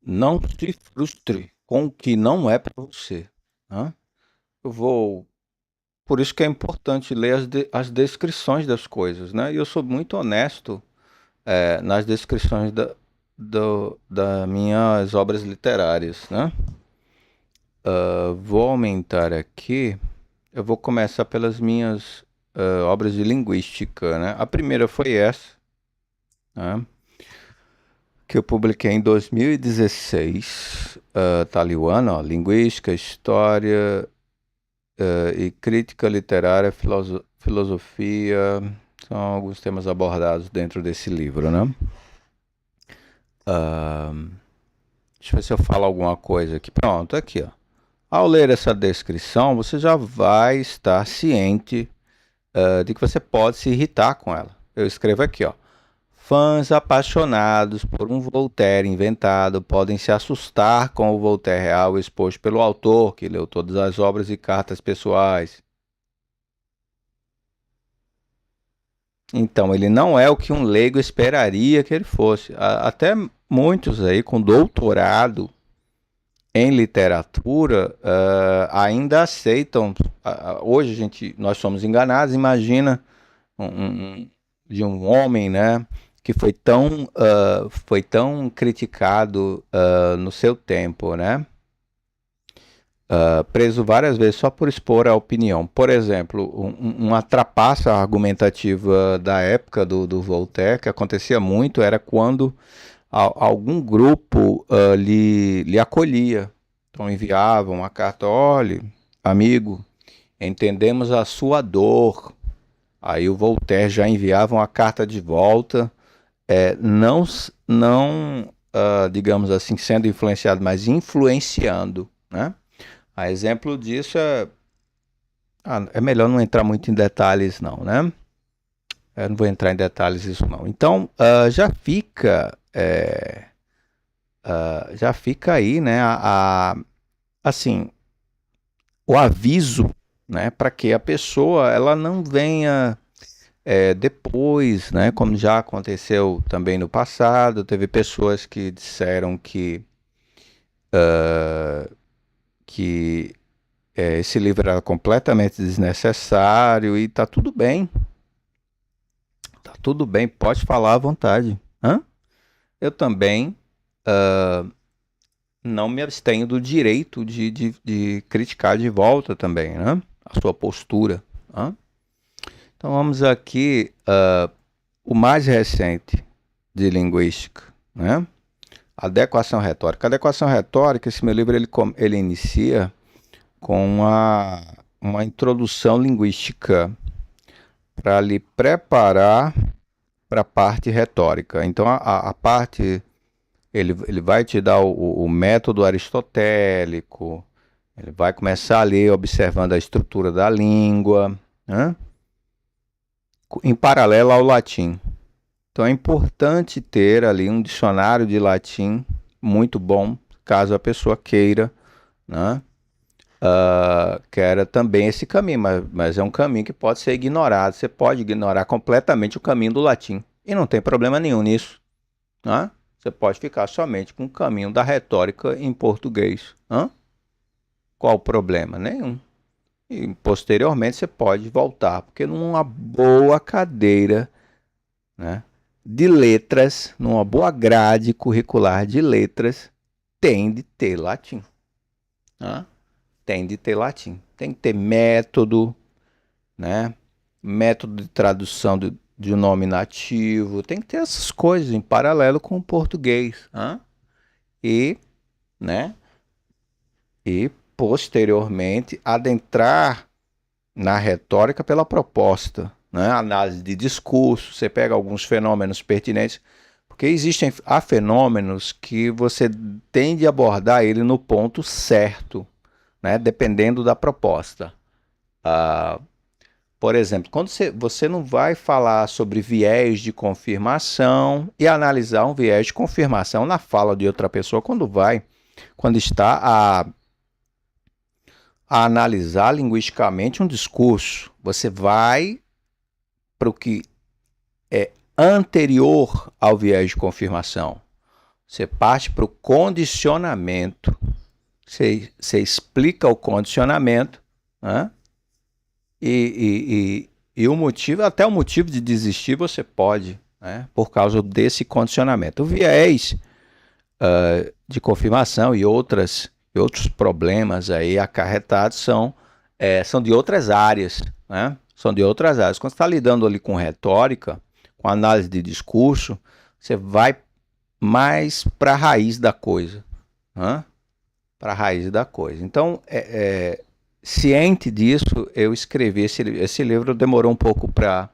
Não se frustre com o que não é para você, né? Eu vou, por isso que é importante ler as descrições das coisas, né? E eu sou muito honesto, nas descrições das minhas obras literárias, né? Vou aumentar aqui. Eu vou começar pelas minhas obras de linguística, né? A primeira foi essa, né? Que eu publiquei em 2016, Taliwana, ó, Linguística, História e Crítica Literária, Filosofia, são alguns temas abordados dentro desse livro, né? Ah, deixa eu ver se eu falo alguma coisa aqui. Pronto, aqui, ó. Ao ler essa descrição, você já vai estar ciente de que você pode se irritar com ela. Eu escrevo aqui, ó. Fãs apaixonados por um Voltaire inventado podem se assustar com o Voltaire real exposto pelo autor, que leu todas as obras e cartas pessoais. Então, ele não é o que um leigo esperaria que ele fosse. Até muitos aí com doutorado em literatura ainda aceitam. Hoje nós somos enganados. Imagina de um homem, né, que foi tão criticado no seu tempo, né? Preso várias vezes só por expor a opinião. Por exemplo, uma trapaça argumentativa da época do Voltaire, que acontecia muito, era quando algum grupo lhe acolhia. Então enviavam uma carta, olhe, amigo, entendemos a sua dor. Aí o Voltaire já enviava uma carta de volta, não, digamos assim, sendo influenciado, mas influenciando, né? A exemplo disso é melhor não entrar muito em detalhes, não, né? Eu não vou entrar em detalhes isso não. Então, já fica aí, né, assim, o aviso, né, para que a pessoa ela não venha depois, né, como já aconteceu também no passado, teve pessoas que disseram que esse livro era completamente desnecessário e tá tudo bem, pode falar à vontade. Hã? Eu também não me abstenho do direito de criticar de volta também, né? A sua postura. Hã? Então vamos aqui, o mais recente de linguística, né? Adequação retórica. Adequação retórica, esse meu livro ele inicia com uma introdução linguística para lhe preparar para a parte retórica. Então, a parte, ele vai te dar o método aristotélico, ele vai começar ali observando a estrutura da língua, né? Em paralelo ao latim. Então, é importante ter ali um dicionário de latim muito bom, caso a pessoa queira, né? Queira também esse caminho, mas é um caminho que pode ser ignorado. Você pode ignorar completamente o caminho do latim. E não tem problema nenhum nisso. Né? Você pode ficar somente com o caminho da retórica em português. Né? Qual o problema? Nenhum. E posteriormente você pode voltar, porque numa boa cadeira, né, de letras, numa boa grade curricular de letras, tem de ter latim. Né? Tem de ter latim. Tem que ter método, né? Método de tradução de um nome nativo. Tem que ter essas coisas em paralelo com o português. Hã? E, né? E, posteriormente, adentrar na retórica pela proposta. Né? Análise de discurso. Você pega alguns fenômenos pertinentes. Porque há fenômenos que você tem de abordar ele no ponto certo, né? Dependendo da proposta. Ah, por exemplo, quando você não vai falar sobre viés de confirmação e analisar um viés de confirmação na fala de outra pessoa, quando está a analisar linguisticamente um discurso, você vai para o que é anterior ao viés de confirmação. Você parte para o condicionamento. Você explica o condicionamento, né? E o motivo, até o motivo de desistir você pode, né? Por causa desse condicionamento. O viés de confirmação e outros problemas aí acarretados são de outras áreas, né? São de outras áreas. Quando você está lidando ali com retórica, com análise de discurso, você vai mais para a raiz da coisa, né? Para a raiz da coisa. Então, ciente disso, eu escrevi esse livro. Demorou um pouco para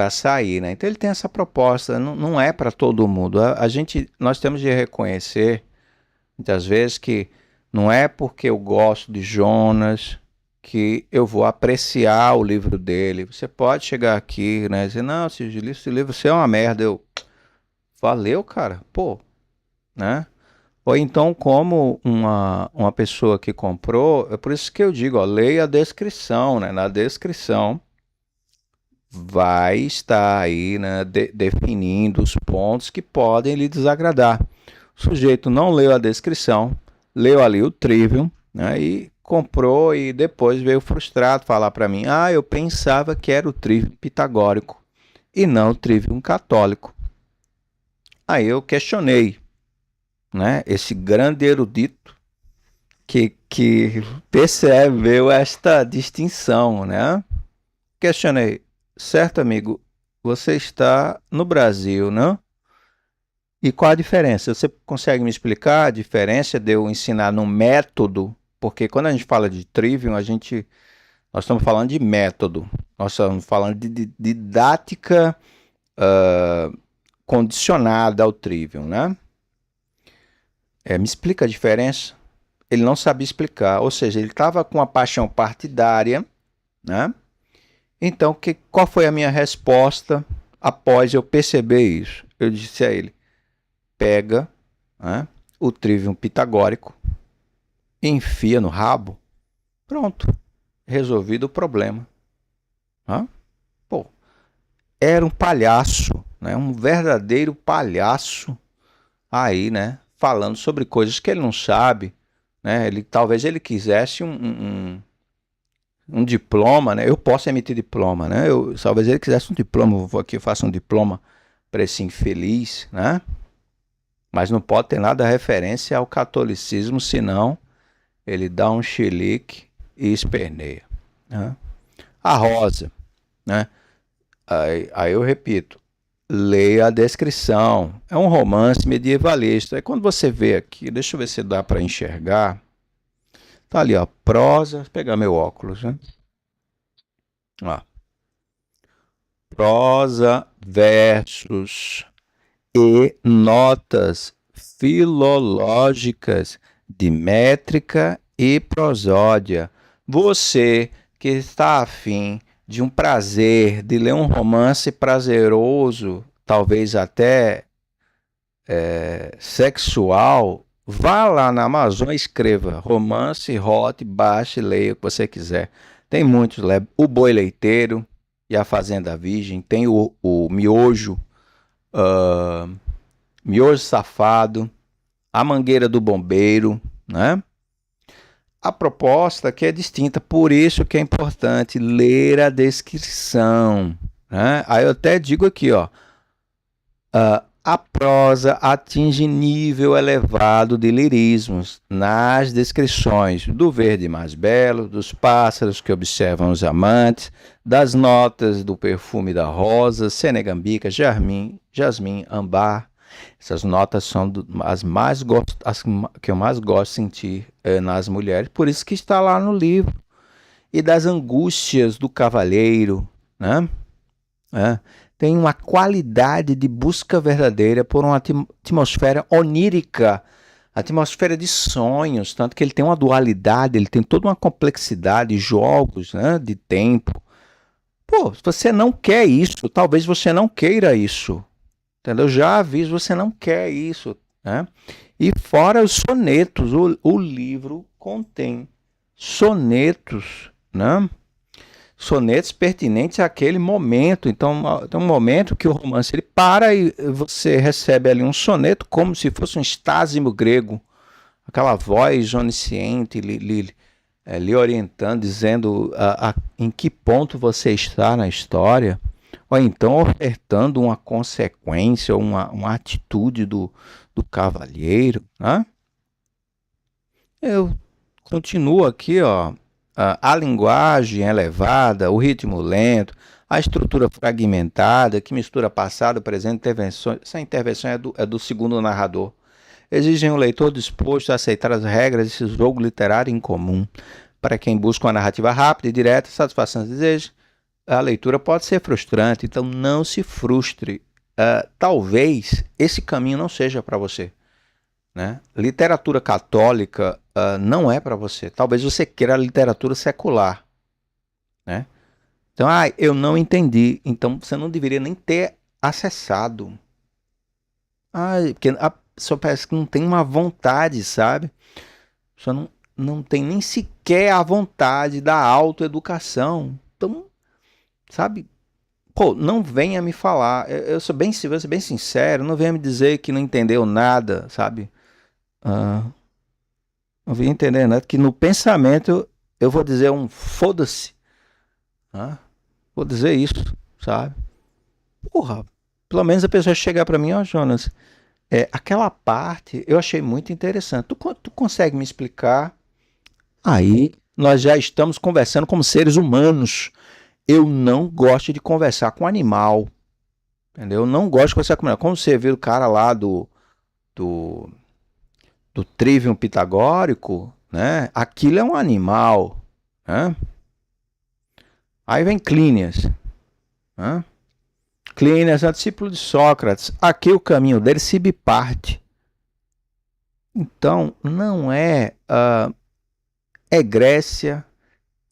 sair, né? Então ele tem essa proposta, não é para todo mundo. Nós temos de reconhecer muitas vezes que não é porque eu gosto de Jonas que eu vou apreciar o livro dele. Você pode chegar aqui, né, e dizer, não, esse livro você é uma merda. Valeu, cara, pô, né? Ou então, como uma pessoa que comprou, é por isso que eu digo, ó, leia a descrição, né? Na descrição vai estar aí, né, definindo os pontos que podem lhe desagradar. O sujeito não leu a descrição, leu ali o trivium, né, e comprou e depois veio frustrado falar para mim, eu pensava que era o trivium pitagórico e não o trivium católico. Aí eu questionei, né, esse grande erudito que percebeu esta distinção, né? Questionei, certo, amigo, você está no Brasil, não? E qual a diferença? Você consegue me explicar a diferença de eu ensinar no método? Porque quando a gente fala de trivium, nós estamos falando de método. Nós estamos falando de didática condicionada ao trivium, né? Me explica a diferença? Ele não sabia explicar, ou seja, ele estava com a paixão partidária, né? Então, qual foi a minha resposta após eu perceber isso? Eu disse a ele, pega, né, o trivium pitagórico, enfia no rabo, pronto, resolvido o problema. Pô, era um palhaço, né, um verdadeiro palhaço aí, né, falando sobre coisas que ele não sabe, né, talvez ele quisesse um diploma, né? Eu posso emitir diploma, né? Talvez ele quisesse um diploma, eu vou aqui, eu faço um diploma para esse infeliz, né? Mas não pode ter nada referência ao catolicismo, senão ele dá um chilique e esperneia, né? A Rosa, né? Aí eu repito, leia a descrição. É um romance medievalista. Aí quando você vê aqui, deixa eu ver se dá para enxergar. Tá ali, ó, prosa. Vou pegar meu óculos, né? Ó. Prosa, versos e notas filológicas de métrica e prosódia. Você que está afim de um prazer, de ler um romance prazeroso, talvez até sexual, vá lá na Amazon e escreva romance, hot, baixe, leia o que você quiser. Tem muitos, o Boi Leiteiro e a Fazenda Virgem, tem o Miojo, Miojo Safado, A Mangueira do Bombeiro, né? A proposta aqui é distinta, por isso que é importante ler a descrição, né? Aí eu até digo aqui, ó, a prosa atinge nível elevado de lirismos nas descrições do verde mais belo, dos pássaros que observam os amantes, das notas do perfume da rosa, senegambica, jasmim, ambar. Essas notas são as que eu mais gosto de sentir nas mulheres, por isso que está lá no livro. E das angústias do cavalheiro, né? Tem uma qualidade de busca verdadeira por uma atmosfera onírica, atmosfera de sonhos, tanto que ele tem uma dualidade, ele tem toda uma complexidade, jogos, né, de tempo. Pô, se você não quer isso, talvez você não queira isso, entendeu? Já aviso, você não quer isso, né? E fora os sonetos, o livro contém sonetos, né? sonetos pertinentes àquele momento. Então, tem um momento que o romance ele para e você recebe ali um soneto como se fosse um estásimo grego, aquela voz onisciente lhe orientando, dizendo em que ponto você está na história, ou então ofertando uma consequência, uma atitude do cavalheiro, né? Eu continuo aqui, ó. A linguagem elevada, o ritmo lento, a estrutura fragmentada, que mistura passado, presente, intervenção. Essa intervenção é do segundo narrador. Exigem um leitor disposto a aceitar as regras desse jogo literário incomum. Para quem busca uma narrativa rápida e direta, satisfação dos desejos, a leitura pode ser frustrante, então não se frustre. Talvez esse caminho não seja para você, né? Literatura católica não é para você. Talvez você queira a literatura secular, né? Então, eu não entendi. Então, você não deveria nem ter acessado. Porque a pessoa parece que não tem uma vontade, sabe? A pessoa não tem nem sequer a vontade da autoeducação. Então, sabe? Pô, não venha me falar. Eu vou ser bem sincero, não venha me dizer que não entendeu nada, sabe? Ah, não venha entender nada, que no pensamento eu vou dizer um foda-se. Ah, vou dizer isso, sabe? Porra, pelo menos a pessoa chegar pra mim, ó, Jonas, aquela parte eu achei muito interessante. Tu consegue me explicar? Aí nós já estamos conversando como seres humanos. Eu não gosto de conversar com animal. Entendeu? Eu não gosto de conversar com animal. Como você viu o cara lá do, do trivium pitagórico, né? Aquilo é um animal. Né? Aí vem Clínias. Né? Clínias é discípulo de Sócrates. Aqui o caminho dele se biparte. Então, não é Grécia,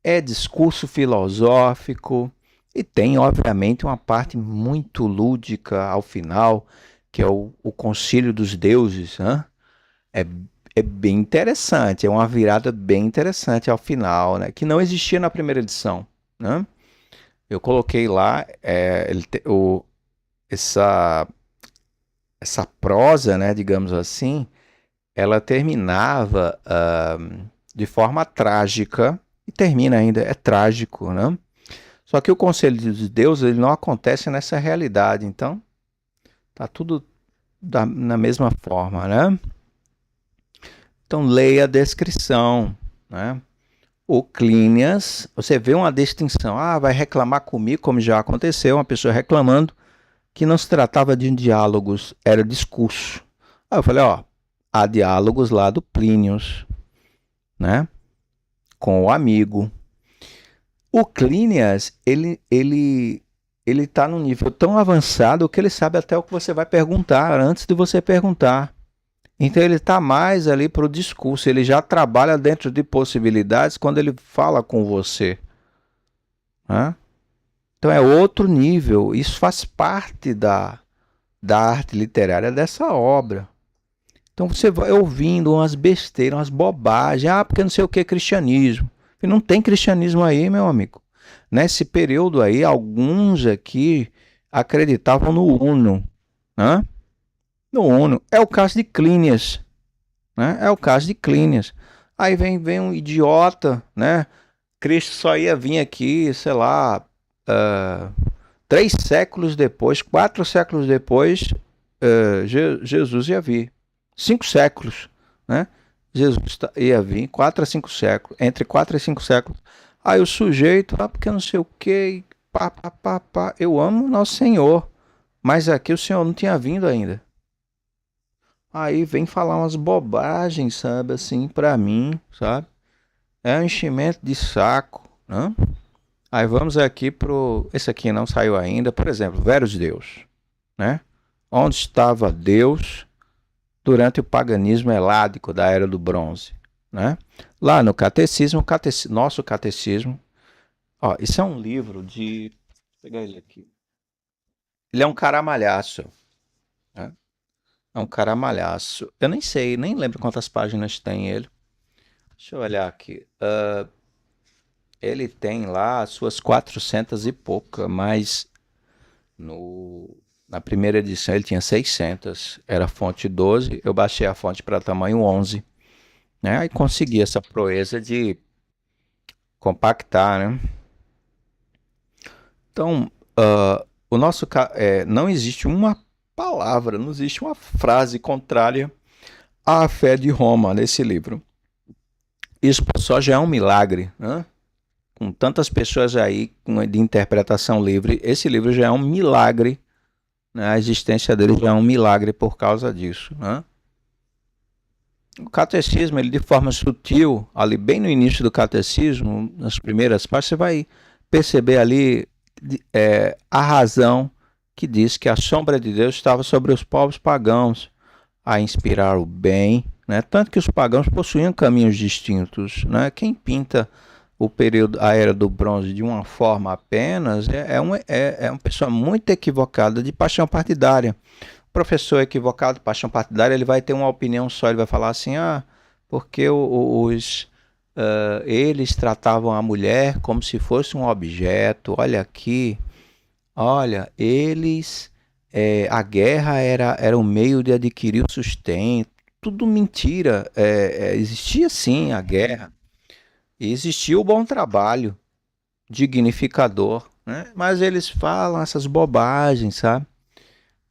é discurso filosófico e tem, obviamente, uma parte muito lúdica ao final, que é o Concílio dos Deuses. Né? É, é bem interessante, é uma virada bem interessante ao final, né? Que não existia na primeira edição. Né? Eu coloquei lá essa prosa, né, digamos assim, ela terminava de forma trágica, e termina ainda, é trágico, né? Só que o Conselho de Deus ele não acontece nessa realidade, então tá tudo na mesma forma, né? Então leia a descrição, né? O Clínias, você vê uma distinção, vai reclamar comigo, como já aconteceu, uma pessoa reclamando que não se tratava de diálogos, era discurso. Aí eu falei, há diálogos lá do Plínios, né? Com o amigo. O Clínias, ele está num nível tão avançado que ele sabe até o que você vai perguntar antes de você perguntar. Então ele está mais ali para o discurso, ele já trabalha dentro de possibilidades quando ele fala com você. Né? Então é outro nível, isso faz parte da arte literária dessa obra. Então você vai ouvindo umas besteiras, umas bobagens, porque não sei o que é cristianismo. E não tem cristianismo aí, meu amigo. Nesse período aí, alguns aqui acreditavam no Uno. Né? No Uno. É o caso de Clínias. Né? É o caso de Clínias. Aí vem um idiota, né? Cristo só ia vir aqui, sei lá, 3 séculos depois, 4 séculos depois, Jesus ia vir. 5 séculos, né? Jesus ia vir 4 a 5 séculos, entre 4 e 5 séculos. Aí o sujeito, porque não sei o que, eu amo Nosso Senhor, mas aqui o Senhor não tinha vindo ainda. Aí vem falar umas bobagens, sabe, assim, pra mim, sabe? É um enchimento de saco, né? Aí vamos aqui pro... Esse aqui não saiu ainda, por exemplo, Verus Deus, né? Onde estava Deus durante o paganismo heládico da Era do Bronze, né? Lá no catecismo, nosso catecismo, isso é um livro de... Vou pegar ele aqui. Ele é um caramalhaço, né? É um caramalhaço. Eu nem sei, nem lembro quantas páginas tem ele. Deixa eu olhar aqui. ele tem lá as suas 400 e pouca, mas na primeira edição ele tinha 600, era fonte 12, eu baixei a fonte para tamanho 11, né? Aí consegui essa proeza de compactar, né? Então, não existe uma palavra, não existe uma frase contrária à fé de Roma nesse livro. Isso só já é um milagre, né? Com tantas pessoas aí de interpretação livre, esse livro já é um milagre, né? A existência dele já é um milagre por causa disso, né? O catecismo, ele de forma sutil, ali bem no início do catecismo, nas primeiras partes, você vai perceber ali a razão que diz que a sombra de Deus estava sobre os povos pagãos a inspirar o bem, né? Tanto que os pagãos possuíam caminhos distintos, né? Quem pinta o período, a era do bronze de uma forma apenas é uma pessoa muito equivocada de paixão partidária. O professor equivocado de paixão partidária, ele vai ter uma opinião só, ele vai falar assim, porque eles tratavam a mulher como se fosse um objeto, olha aqui, olha, a guerra era um meio de adquirir o sustento, tudo mentira, existia sim a guerra, e existia o bom trabalho, dignificador, né? Mas eles falam essas bobagens, sabe?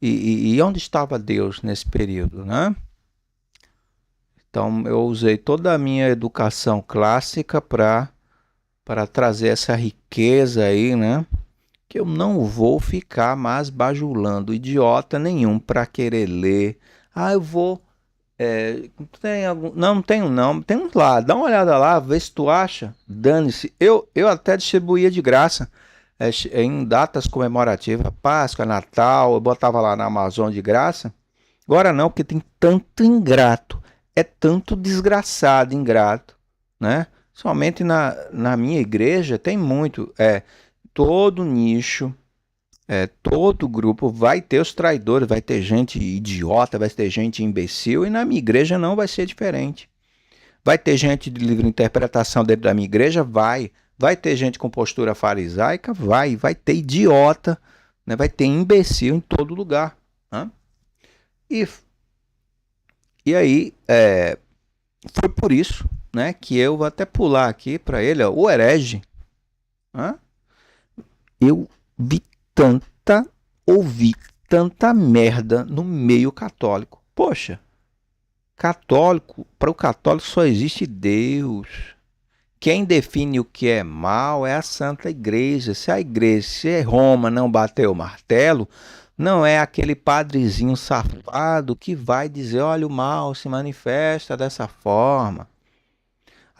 E onde estava Deus nesse período, né? Então eu usei toda a minha educação clássica para trazer essa riqueza aí, né? Que eu não vou ficar mais bajulando idiota nenhum para querer ler. Eu vou. Tem algum. Não, não tenho não. Tem uns lá, dá uma olhada lá, vê se tu acha. Dane-se. Eu até distribuía de graça em datas comemorativas, Páscoa, Natal, eu botava lá na Amazon de graça. Agora não, porque tem tanto ingrato. É tanto desgraçado ingrato, né? Somente na minha igreja tem muito. Todo nicho, todo grupo vai ter os traidores, vai ter gente idiota, vai ter gente imbecil, e na minha igreja não vai ser diferente. Vai ter gente de livre interpretação dentro da minha igreja? Vai ter gente com postura farisaica? Vai ter idiota, né? Vai ter imbecil em todo lugar. Né? E aí, foi por isso, né, que eu vou até pular aqui para ele, ó, o herege. Né? Eu ouvi tanta merda no meio católico. Poxa, para o católico só existe Deus. Quem define o que é mal é a Santa Igreja. Se Roma não bateu o martelo, não é aquele padrezinho safado que vai dizer, olha, o mal se manifesta dessa forma.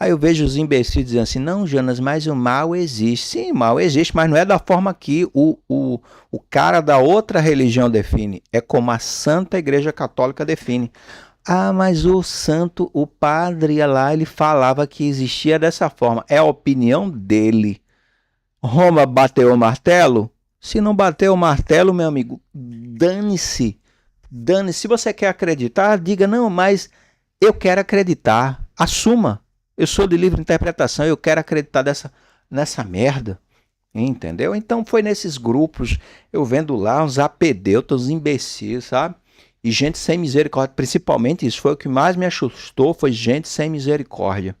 Aí eu vejo os imbecis dizendo assim, não, Jonas, mas o mal existe. Sim, o mal existe, mas não é da forma que o cara da outra religião define. É como a Santa Igreja Católica define. Mas o padre lá, ele falava que existia dessa forma. É a opinião dele. Roma bateu o martelo? Se não bateu o martelo, meu amigo, dane-se. Dane-se. Se você quer acreditar, diga, não, mas eu quero acreditar. Assuma. Eu sou de livre interpretação, eu quero acreditar nessa merda. Entendeu? Então foi nesses grupos, eu vendo lá uns apedeutas, uns imbecis, sabe? E gente sem misericórdia, principalmente isso foi o que mais me assustou, foi gente sem misericórdia.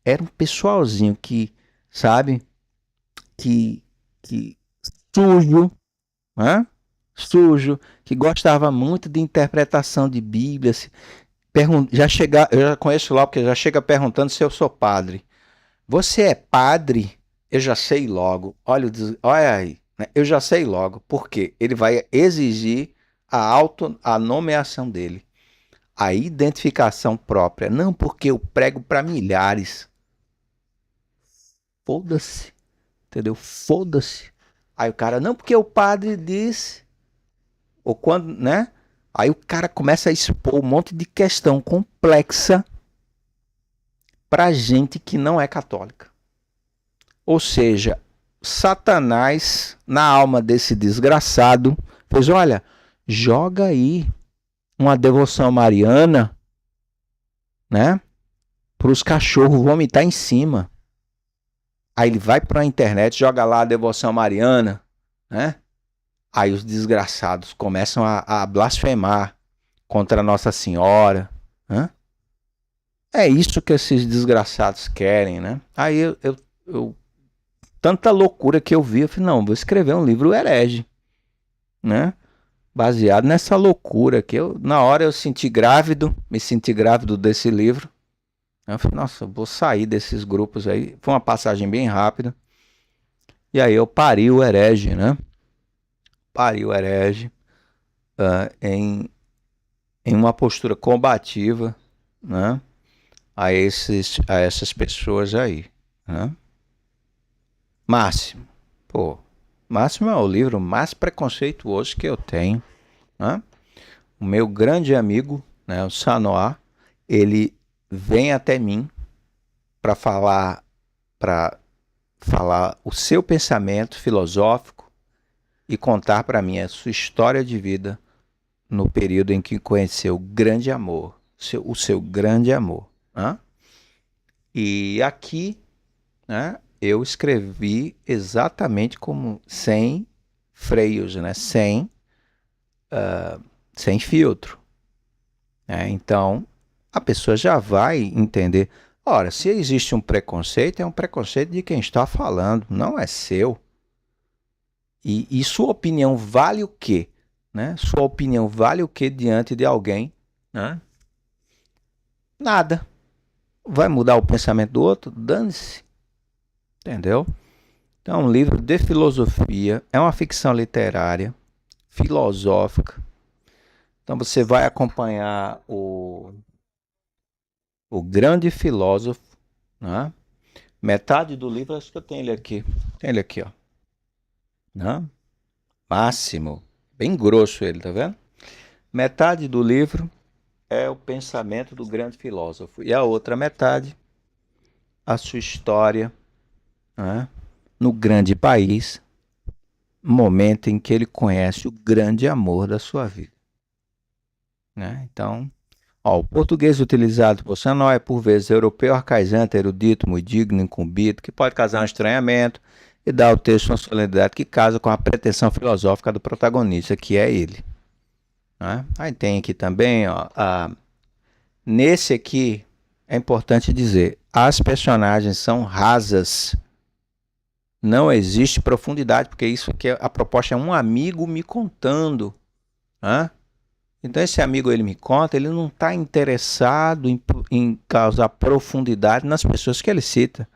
Era um pessoalzinho que, sabe, que sujo, né? Sujo, que gostava muito de interpretação de Bíblia. Eu já conheço lá, porque já chega perguntando se eu sou padre. Você é padre? Eu já sei logo. Olha aí, né? Eu já sei logo, porque ele vai exigir a nomeação dele, a identificação própria. Não porque eu prego para milhares. Foda-se, entendeu? Foda-se. Aí o cara, não porque o padre disse, ou quando, né? Aí o cara começa a expor um monte de questão complexa para gente que não é católica. Ou seja, Satanás, na alma desse desgraçado, fez, olha, joga aí uma devoção mariana, né? Para os cachorros vomitar em cima. Aí ele vai para a internet, joga lá a devoção mariana, né? Aí os desgraçados começam a blasfemar contra Nossa Senhora, né? É isso que esses desgraçados querem, né? Aí tanta loucura que eu vi, eu falei, não, vou escrever um livro herege, né? Baseado nessa loucura que na hora eu me senti grávido desse livro. Eu falei, nossa, eu vou sair desses grupos aí. Foi uma passagem bem rápida. E aí eu pari o herege, né? Pari o herege em uma postura combativa, né? A essas pessoas aí, né? Máximo. Pô, Máximo é o livro mais preconceituoso que eu tenho, né? O meu grande amigo, né, o Sanoá, ele vem até mim para para falar o seu pensamento filosófico e contar para mim a sua história de vida no período em que conheceu o grande amor, o seu grande amor, né? E aqui, né, eu escrevi exatamente como sem freios, né, sem filtro, né? Então a pessoa já vai entender. Ora, se existe um preconceito, é um preconceito de quem está falando, não é seu. E sua opinião vale o quê? Né? Sua opinião vale o quê diante de alguém? Né? Nada. Vai mudar o pensamento do outro? Dane-se. Entendeu? Então, é um livro de filosofia, é uma ficção literária, filosófica. Então, você vai acompanhar o grande filósofo, né? Metade do livro, acho que eu tenho ele aqui. Tem ele aqui, ó. Né? Máximo. Bem grosso ele, tá vendo? Metade do livro é o pensamento do grande filósofo. E a outra metade, a sua história, né? No grande país, momento em que ele conhece o grande amor da sua vida. Né? Então, ó, o português utilizado por Sanó é por vezes europeu, arcaizante, erudito, muito digno, incumbido, que pode causar um estranhamento e dar ao texto uma solenidade que casa com a pretensão filosófica do protagonista, que é ele. Né? Aí tem aqui também, ó, nesse aqui é importante dizer, as personagens são rasas, não existe profundidade, porque isso aqui, a proposta é um amigo me contando, né? Então esse amigo ele me conta, ele não está interessado em causar profundidade nas pessoas que ele cita,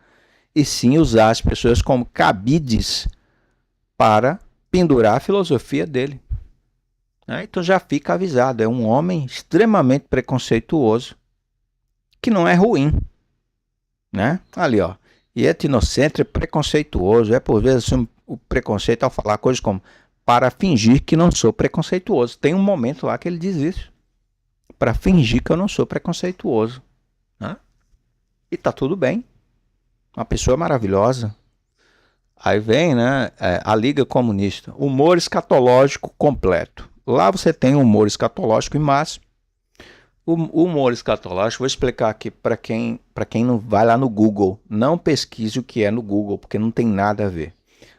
e sim usar as pessoas como cabides para pendurar a filosofia dele. Então já fica avisado, é um homem extremamente preconceituoso, que não é ruim, né? Ali, ó, e etnocêntrico, preconceituoso, é por vezes o preconceito ao falar coisas como para fingir que não sou preconceituoso. Tem um momento lá que ele diz isso. Para fingir que eu não sou preconceituoso. Né? E tá tudo bem. Uma pessoa maravilhosa. Aí vem, né, a Liga Comunista. Humor escatológico completo. Lá você tem humor escatológico em máximo. O humor escatológico, vou explicar aqui para quem não vai lá no Google. Não pesquise o que é no Google, porque não tem nada a ver.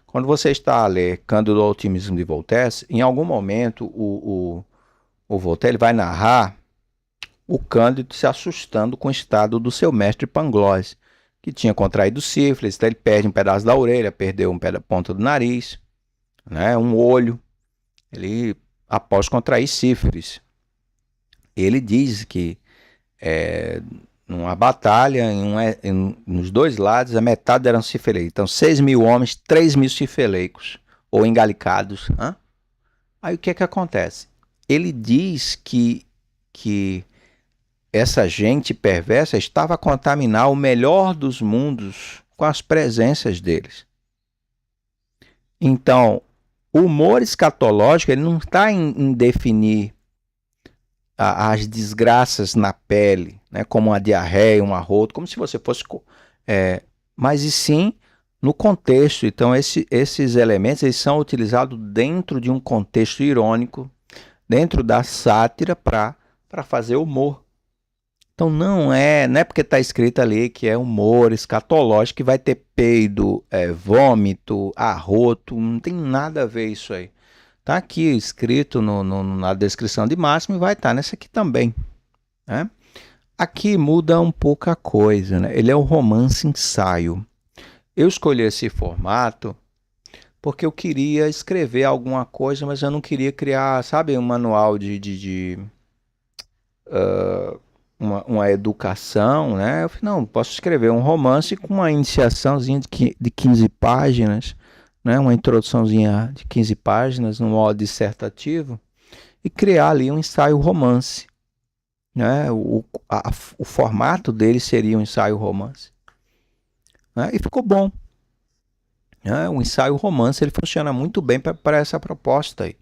Quando você está a ler Cândido ao Otimismo de Voltaire, em algum momento o Voltaire vai narrar o Cândido se assustando com o estado do seu mestre Pangloss, que tinha contraído sífilis, então ele perde um pedaço da orelha, perdeu um pedaço da ponta do nariz, né, um olho, ele após contrair sífilis. Ele diz que numa batalha, nos dois lados, a metade eram cifileicos. Então, 6.000 homens, 3.000 cifileicos, ou engalicados. Hein? Aí o que é que acontece? Ele diz que essa gente perversa estava a contaminar o melhor dos mundos com as presenças deles. Então, o humor escatológico ele não está em definir as desgraças na pele, né, como uma diarreia, um arroto, como se você fosse... mas e sim no contexto. Então esses elementos eles são utilizados dentro de um contexto irônico, dentro da sátira para fazer humor. Então não é porque está escrito ali que é humor escatológico que vai ter peido, vômito, arroto, não tem nada a ver isso aí. Tá aqui escrito na descrição de Máximo e vai estar nessa aqui também, né? Aqui muda um pouco a coisa, né? Ele é um romance ensaio. Eu escolhi esse formato porque eu queria escrever alguma coisa, mas eu não queria criar, sabe, um manual uma educação, né? Eu falei, não, posso escrever um romance com uma iniciaçãozinha de 15 páginas, né? Uma introduçãozinha de 15 páginas, no modo dissertativo, e criar ali um ensaio romance, né? O formato dele seria um ensaio romance, né? E ficou bom, né? O ensaio romance ele funciona muito bem para essa proposta aí,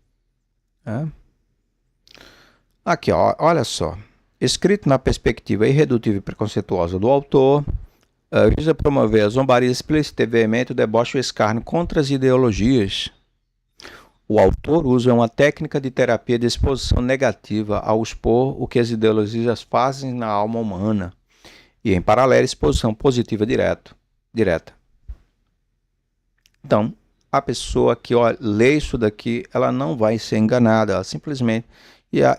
né? Aqui, ó, olha só. Escrito na perspectiva irredutível e preconceituosa do autor, visa promover a zombaria explícita e veemente, o deboche e o escárnio contra as ideologias. O autor usa uma técnica de terapia de exposição negativa ao expor o que as ideologias fazem na alma humana e, em paralelo, exposição positiva direta. Então, a pessoa que lê isso daqui, ela não vai ser enganada, ela simplesmente...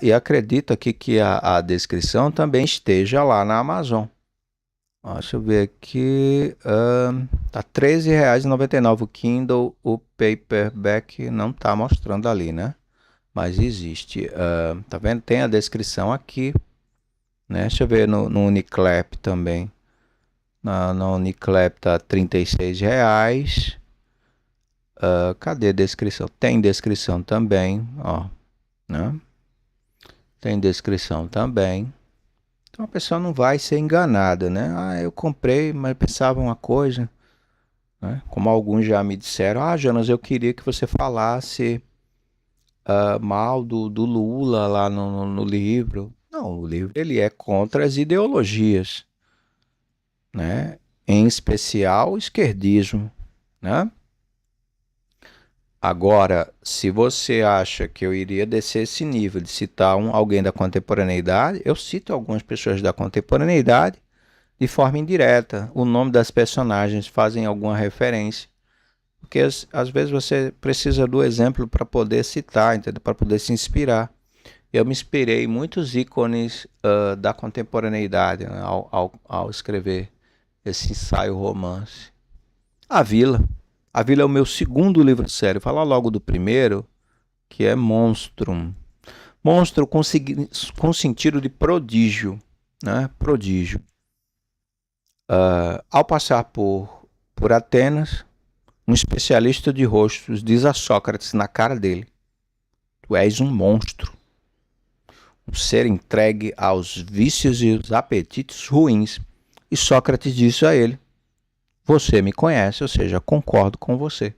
E acredito aqui que a descrição também esteja lá na Amazon. Ó, deixa eu ver aqui. Tá R$ 13,99 o Kindle. O paperback não tá mostrando ali, né? Mas existe. Tá vendo? Tem a descrição aqui, né? Deixa eu ver no Uniclap também. Na Uniclap tá R$ 36. Cadê a descrição? Tem descrição também, ó, né? Tem descrição também. Então a pessoa não vai ser enganada, né? Ah, eu comprei, mas pensava uma coisa, né? Como alguns já me disseram, Jonas, eu queria que você falasse mal do Lula lá no livro. Não, o livro ele é contra as ideologias, né? Em especial o esquerdismo, né? Agora, se você acha que eu iria descer esse nível de citar alguém da contemporaneidade, eu cito algumas pessoas da contemporaneidade de forma indireta. O nome das personagens fazem alguma referência. Porque às vezes você precisa do exemplo para poder citar, entendeu? Para poder se inspirar. Eu me inspirei em muitos ícones da contemporaneidade, né, ao escrever esse ensaio romance. A Vila. A Vila é o meu segundo livro sério. Vou falar logo do primeiro, que é Monstrum. Monstro com sentido de prodígio, né? Prodígio. Ao passar por Atenas, um especialista de rostos diz a Sócrates na cara dele: tu és um monstro, um ser entregue aos vícios e os apetites ruins. E Sócrates disse a ele: você me conhece, ou seja, concordo com você.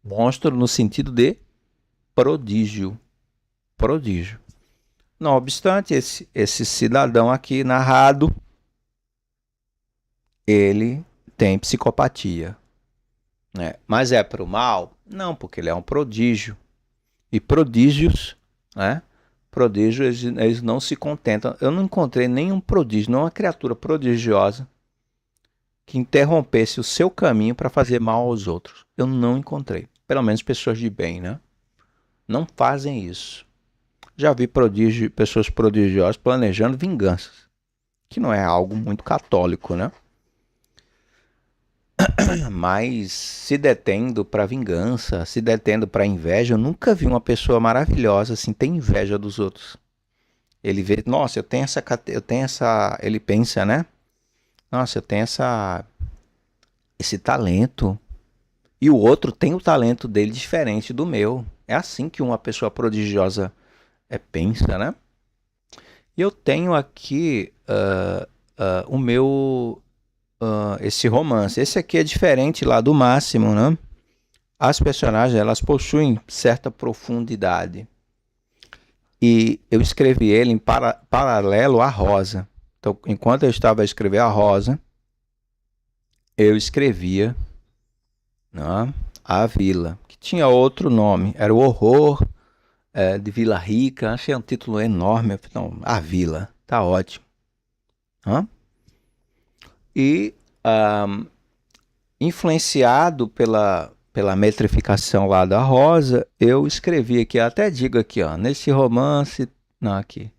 Monstro no sentido de prodígio. Prodígio. Não obstante, esse cidadão aqui narrado, ele tem psicopatia, né? Mas é para o mal? Não, porque ele é um prodígio. E prodígios, né? Prodígios, eles não se contentam. Eu não encontrei nenhum prodígio, nenhuma criatura prodigiosa que interrompesse o seu caminho para fazer mal aos outros. Eu não encontrei. Pelo menos pessoas de bem, né? Não fazem isso. Já vi pessoas prodigiosas planejando vinganças, que não é algo muito católico, né? Mas se detendo para vingança, se detendo para inveja, eu nunca vi uma pessoa maravilhosa assim ter inveja dos outros. Ele vê, nossa, eu tenho essa, ele pensa, né? Nossa, eu tenho esse talento. E o outro tem o talento dele diferente do meu. É assim que uma pessoa prodigiosa pensa, né? E eu tenho aqui o meu... esse romance. Esse aqui é diferente lá do Máximo, né? As personagens, elas possuem certa profundidade. E eu escrevi ele em paralelo à Rosa. Então, enquanto eu estava a escrever a Rosa, eu escrevia, né, a Vila, que tinha outro nome. Era o Horror de Vila Rica. Achei um título enorme. Não, a Vila. Tá ótimo. Hã? E influenciado pela metrificação lá da Rosa, eu escrevi aqui, até digo aqui, ó, nesse romance, não, aqui,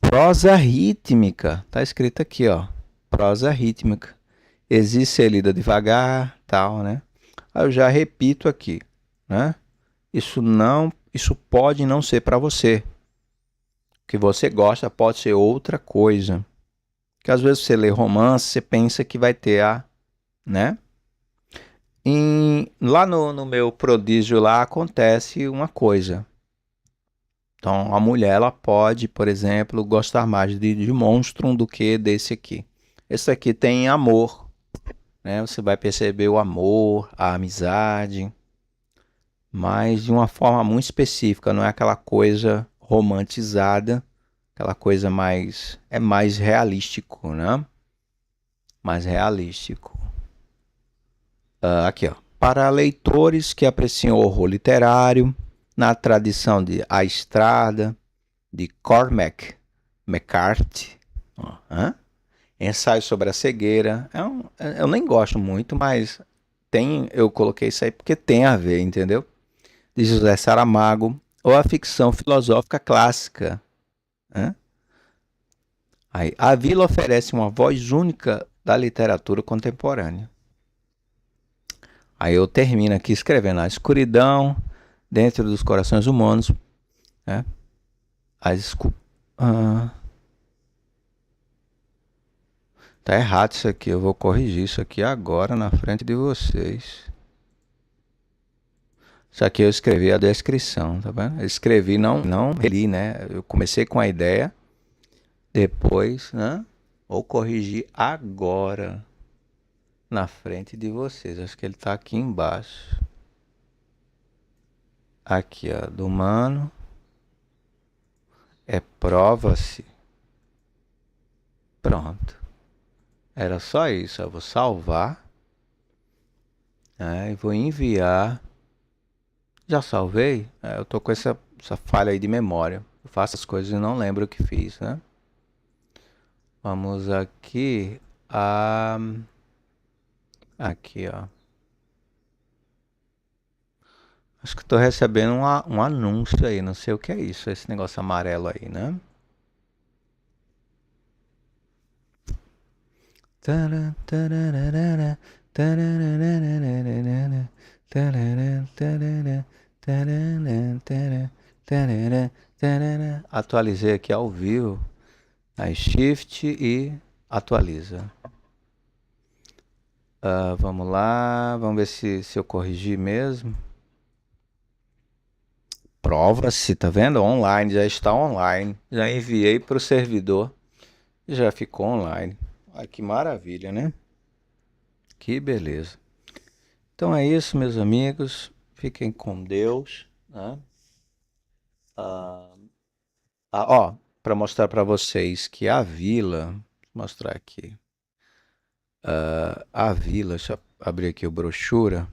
prosa rítmica, tá escrito aqui, ó, prosa rítmica, existe ser lida devagar, tal, né? Aí eu já repito aqui, né? Isso pode não ser para você. O que você gosta pode ser outra coisa. Que às vezes você lê romance, você pensa que vai ter né? Lá no meu prodígio lá acontece uma coisa. Então, a mulher ela pode, por exemplo, gostar mais de Monstrum do que desse aqui. Esse aqui tem amor, né? Você vai perceber o amor, a amizade, mas de uma forma muito específica, não é aquela coisa romantizada, aquela coisa mais realístico, né? Mais realístico. Aqui, ó. Para leitores que apreciam horror literário, na tradição de A Estrada, de Cormac McCarthy, Ensaio sobre a Cegueira. Eu nem gosto muito, mas eu coloquei isso aí porque tem a ver, entendeu? De José Saramago, ou a ficção filosófica clássica. Aí, a Vila oferece uma voz única da literatura contemporânea. Aí eu termino aqui escrevendo a escuridão dentro dos corações humanos, né? Tá errado isso aqui, eu vou corrigir isso aqui agora na frente de vocês. Isso aqui eu escrevi a descrição, tá vendo? Eu escrevi, não li, né? Eu comecei com a ideia, depois, né? Vou corrigir agora na frente de vocês. Acho que ele tá aqui embaixo. Aqui, ó, do mano. É prova-se. Pronto. Era só isso. Eu vou salvar. E vou enviar. Já salvei? Eu tô com essa falha aí de memória. Eu faço as coisas e não lembro o que fiz, né? Vamos aqui. Aqui, ó. Acho que tô recebendo um anúncio aí. Não sei o que é isso. Esse negócio amarelo aí, né? Atualizei aqui ao vivo. Aí Shift e atualiza. Vamos lá, vamos ver se eu corrigi mesmo. Prova-se, tá vendo? Online, já está online. Já enviei para o servidor e já ficou online. Olha que maravilha, né? Que beleza. Então é isso, meus amigos. Fiquem com Deus, né? Ó, para mostrar para vocês que a vila, vou mostrar aqui. A vila, deixa eu abrir aqui o brochura.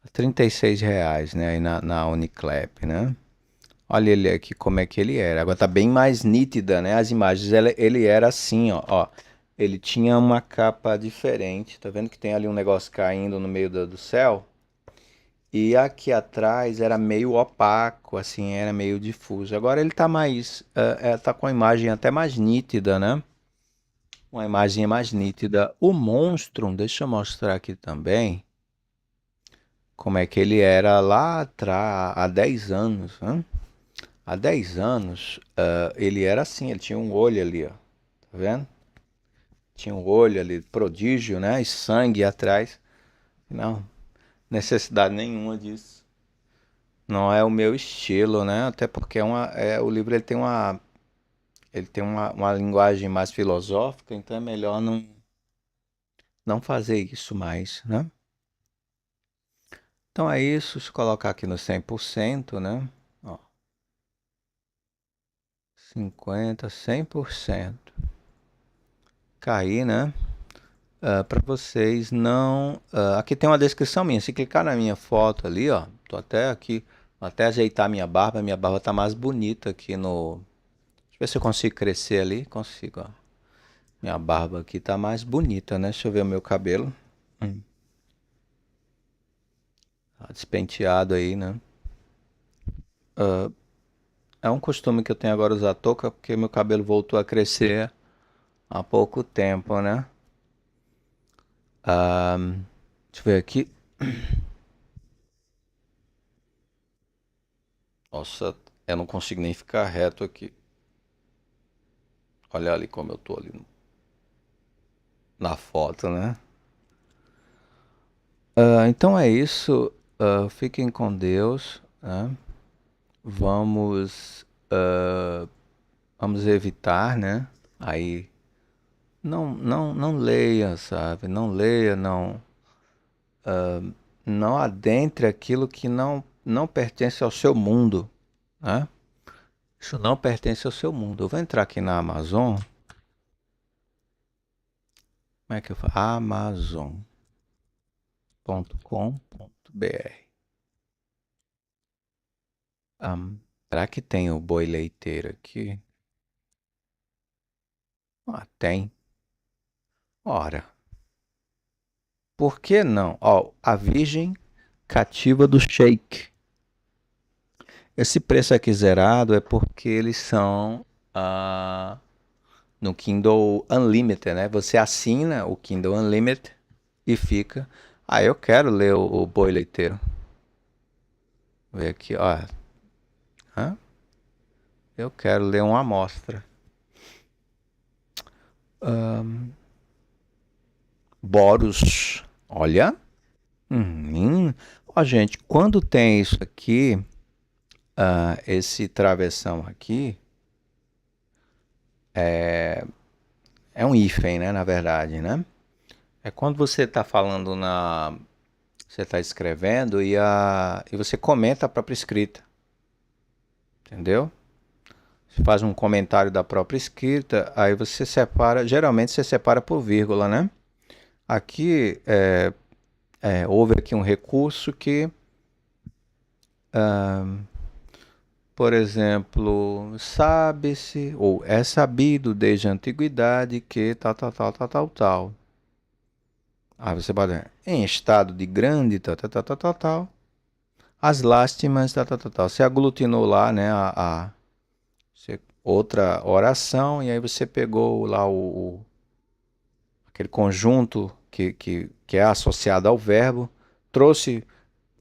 R$ 36, né? Aí na Uniclap, né? Olha ele aqui como é que ele era. Agora tá bem mais nítida, né? As imagens. Ele era assim, ó. Ele tinha uma capa diferente. Tá vendo que tem ali um negócio caindo no meio do céu? E aqui atrás era meio opaco, assim, era meio difuso. Agora ele tá tá com a imagem até mais nítida, né? Uma imagem mais nítida. O Monstrum, deixa eu mostrar aqui também como é que ele era lá atrás, há 10 anos, né? Há 10 anos, ele era assim, ele tinha um olho ali, ó. Tá vendo? Tinha um olho ali, prodígio, né? E sangue atrás. Não, necessidade nenhuma disso. Não é o meu estilo, né? Até porque o livro ele tem uma linguagem mais filosófica, então é melhor não fazer isso mais, né? Então é isso, se colocar aqui no 100%, né? Ó, 50, 100%. Cair, né? Para vocês não... aqui tem uma descrição minha, se clicar na minha foto ali, ó, tô até aqui, até ajeitar minha barba tá mais bonita aqui no... eu ver se eu consigo crescer ali. Consigo, ó. Minha barba aqui tá mais bonita, né? Deixa eu ver o meu cabelo. Hum. Tá despenteado aí, né? É um costume que eu tenho agora usar touca porque meu cabelo voltou a crescer há pouco tempo, né? Ah, deixa eu ver aqui. Nossa, eu não consigo nem ficar reto aqui. Olha ali como eu tô ali na foto, né? Então é isso. Fiquem com Deus, né? Vamos, vamos evitar, né? Aí, não leia, sabe? Não leia, não adentre aquilo que não pertence ao seu mundo, né? Isso não pertence ao seu mundo. Eu vou entrar aqui na Amazon. Como é que eu falo? Amazon.com.br. Será que tem o boi leiteiro aqui? Ah, tem. Ora, por que não? Ó, a Virgem Cativa do Sheik. Esse preço aqui zerado é porque eles são no Kindle Unlimited, né? Você assina o Kindle Unlimited e fica. Ah, eu quero ler o Boi Leiteiro. Vou ver aqui, ó. Hã? Eu quero ler uma amostra. Boros. Olha. Ó, gente, quando tem isso aqui, esse travessão aqui, é um hífen, né? Na verdade, né? É quando você está falando na. Você está escrevendo e você comenta a própria escrita. Entendeu? Você faz um comentário da própria escrita, aí você separa. Geralmente você separa por vírgula, né? Aqui houve aqui um recurso que, por exemplo, sabe-se, ou é sabido desde a antiguidade que tal, tal, tal, tal, tal, tal. Aí você pode, em estado de grande, tal, tal, tal, tal, tal, tal, as lástimas, tal, tal, tal, tal. Você aglutinou lá, né, outra oração, e aí você pegou lá aquele conjunto que é associado ao verbo, trouxe,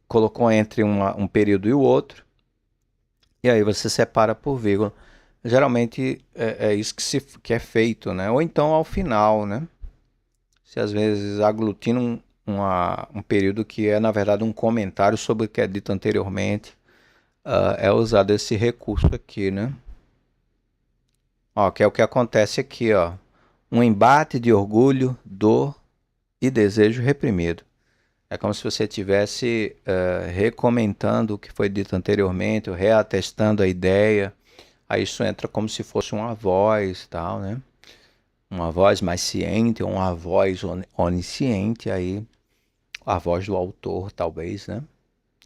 colocou entre um período e o outro, e aí você separa por vírgula. Geralmente é isso que é feito, né? Ou então ao final, né? Se às vezes aglutina um período que é, na verdade, um comentário sobre o que é dito anteriormente, é usado esse recurso aqui, né? Ó, que é o que acontece aqui, ó. Um embate de orgulho, dor e desejo reprimido. É como se você estivesse recomentando o que foi dito anteriormente, ou reatestando a ideia. Aí isso entra como se fosse uma voz, tal, né? Uma voz mais ciente, ou uma voz onisciente, aí a voz do autor, talvez, né?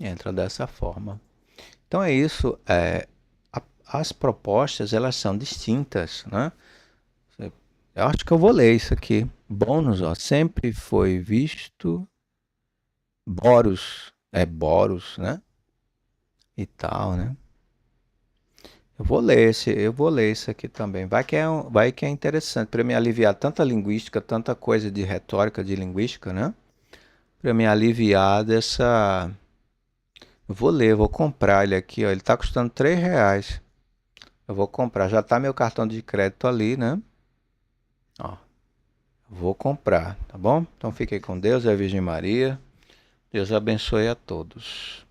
Entra dessa forma. Então é isso. As propostas, elas são distintas, né? Eu acho que eu vou ler isso aqui. Bônus, ó, sempre foi visto. Boros, né? E tal, né? Eu vou ler esse aqui também. Vai que é interessante para me aliviar tanta linguística, tanta coisa de retórica de linguística, né? Para me aliviar dessa. Eu vou ler, vou comprar ele aqui, ó. Ele tá custando R$ 3. Eu vou comprar. Já tá meu cartão de crédito ali, né? Ó, vou comprar, tá bom? Então fiquem com Deus e a Virgem Maria. Deus abençoe a todos.